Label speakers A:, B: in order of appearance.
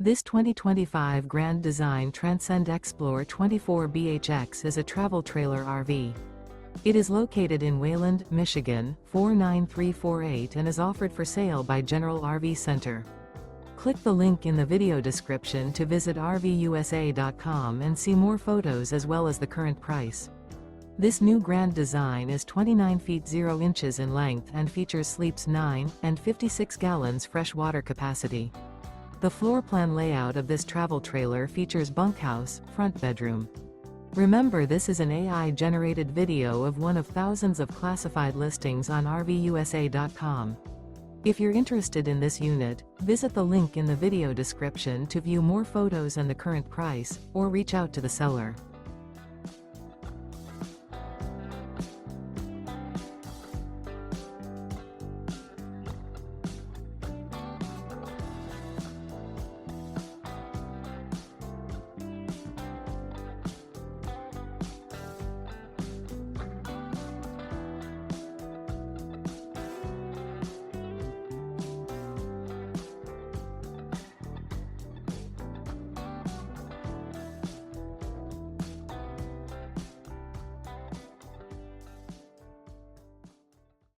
A: This 2025 Grand Design Transcend Xplor 24BHX is a travel trailer RV. It is located in Wayland, Michigan, 49348 and is offered for sale by General RV Center. Click the link in the video description to visit RVUSA.com and see more photos as well as the current price. This new Grand Design is 29 feet 0 inches in length and features sleeps 9 and 56 gallons fresh water capacity. The floor plan layout of this travel trailer features bunkhouse, front bedroom. Remember, this is an AI-generated video of one of thousands of classified listings on RVUSA.com. If you're interested in this unit, visit the link in the video description to view more photos and the current price, or reach out to the seller.